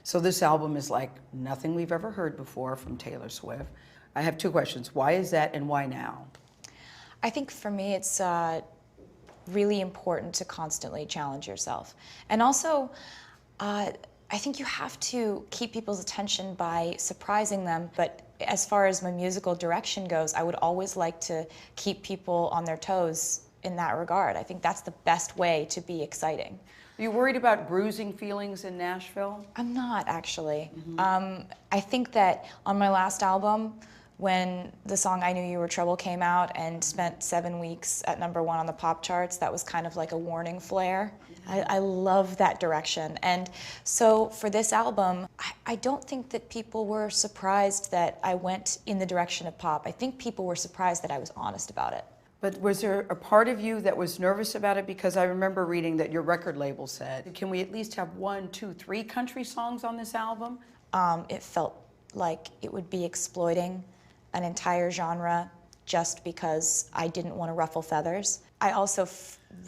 So this album is like nothing we've ever heard before from Taylor Swift. I have two questions. Why is that and why now? I think for me it's really important to constantly challenge yourself. And also, I think you have to keep people's attention by surprising them, but as far as my musical direction goes, I would always like to keep people on their toes in that regard. I think that's the best way to be exciting. Are you worried about bruising feelings in Nashville? I'm not, actually. I think that on my last album, when the song I Knew You Were Trouble came out and spent 7 weeks at #1 on the pop charts, that was kind of like a warning flare. I love that direction. And so for this album, I don't think that people were surprised that I went in the direction of pop. I think people were surprised that I was honest about it. But was there a part of you that was nervous about it? Because I remember reading that your record label said, can we at least have 1, 2, 3 country songs on this album? It felt like it would be exploiting an entire genre just because I didn't want to ruffle feathers. I also,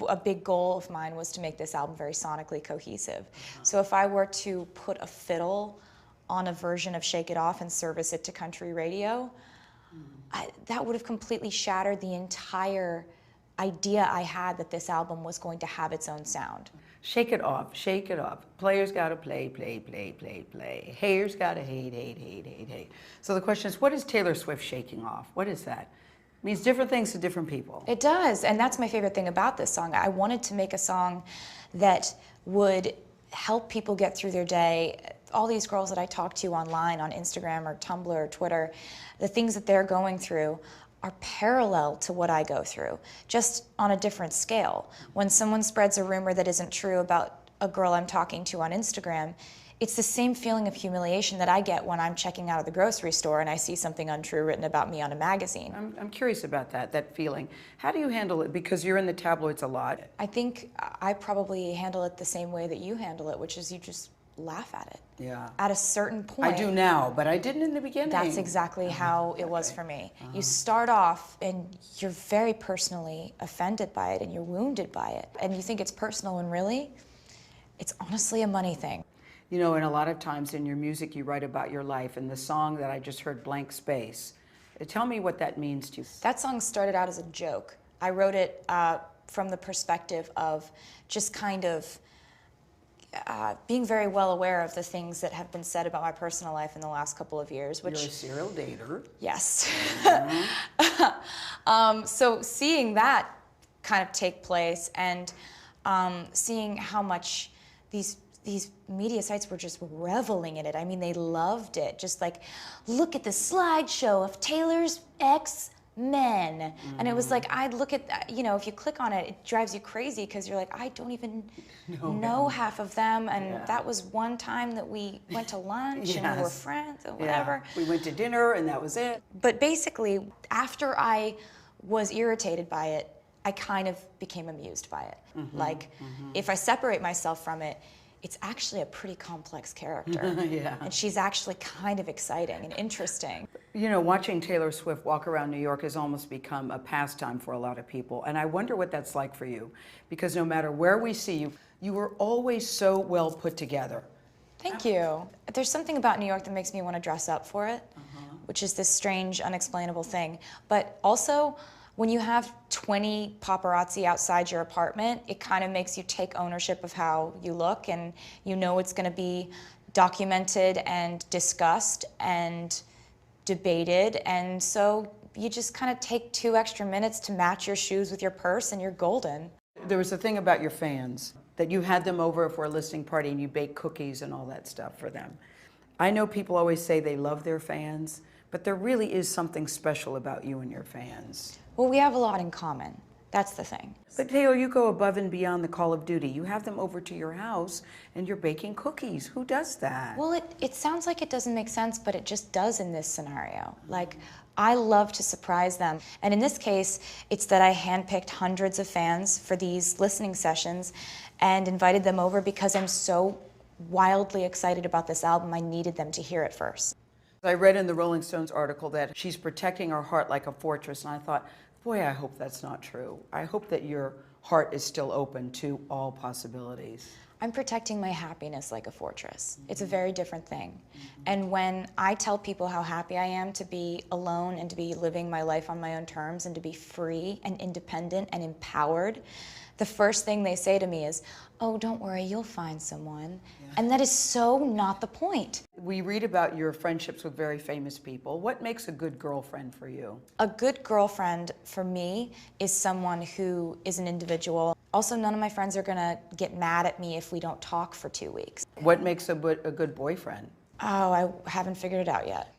a big goal of mine was to make this album very sonically cohesive. So if I were to put a fiddle on a version of Shake It Off and service it to country radio, that would have completely shattered the entire idea I had that this album was going to have its own sound. Shake it off, shake it off. Players gotta play, play, play, play, play. Haters gotta hate, hate, hate, hate, hate. So the question is, what is Taylor Swift shaking off? What is that? It means different things to different people. It does, and that's my favorite thing about this song. I wanted to make a song that would help people get through their day. All these girls that I talk to online on Instagram or Tumblr or Twitter, the things that they're going through are parallel to what I go through, just on a different scale. When someone spreads a rumor that isn't true about a girl I'm talking to on Instagram, it's the same feeling of humiliation that I get when I'm checking out of the grocery store and I see something untrue written about me on a magazine. I'm curious about that feeling. How do you handle it? Because you're in the tabloids a lot. I think I probably handle it the same way that you handle it, which is you just laugh at it. Yeah. At a certain point. I do now, but I didn't in the beginning. That's exactly how it was for me. You start off and you're very personally offended by it and you're wounded by it. And you think it's personal when really, it's honestly a money thing. You know, and a lot of times in your music you write about your life, and the song that I just heard, Blank Space, tell me what that means to you. That song started out as a joke. I wrote it from the perspective of just kind of being very well aware of the things that have been said about my personal life in the last couple of years. Which, you're a serial dater. Yes. So seeing that kind of take place and seeing how much these media sites were just reveling in it. I mean, they loved it. Just like, look at the slideshow of Taylor's ex-men. And it was like, I'd look at, you know, if you click on it, it drives you crazy because you're like, I don't even know half of them. And that was one time that we went to lunch and we were friends or whatever. We went to dinner and that was it. But basically, after I was irritated by it, I kind of became amused by it. If I separate myself from it, it's actually a pretty complex character. And she's actually kind of exciting and interesting. You know, watching Taylor Swift walk around New York has almost become a pastime for a lot of people. And I wonder what that's like for you. Because no matter where we see you, you are always so well put together. Thank you. There's something about New York that makes me want to dress up for it, which is this strange, unexplainable thing. But also, when you have 20 paparazzi outside your apartment, it kind of makes you take ownership of how you look, and you know it's going to be documented and discussed and debated, and so you just kind of take 2 extra minutes to match your shoes with your purse and you're golden. There was a thing about your fans, that you had them over for a listening party and you bake cookies and all that stuff for them. I know people always say they love their fans, but there really is something special about you and your fans. Well, we have a lot in common. That's the thing. But Taylor, you go above and beyond the call of duty. You have them over to your house and you're baking cookies. Who does that? Well, it sounds like it doesn't make sense, but it just does in this scenario. Like, I love to surprise them. And in this case, it's that I handpicked hundreds of fans for these listening sessions and invited them over because I'm so wildly excited about this album. I needed them to hear it first. I read in the Rolling Stones article that she's protecting her heart like a fortress, and I thought, boy, I hope that's not true. I hope that your heart is still open to all possibilities. I'm protecting my happiness like a fortress. It's a very different thing. And when I tell people how happy I am to be alone and to be living my life on my own terms and to be free and independent and empowered, the first thing they say to me is, oh, don't worry, you'll find someone. Yeah. And that is so not the point. We read about your friendships with very famous people. What makes a good girlfriend for you? A good girlfriend for me is someone who is an individual. Also, none of my friends are gonna get mad at me if we don't talk for 2 weeks. What makes a good boyfriend? Oh, I haven't figured it out yet.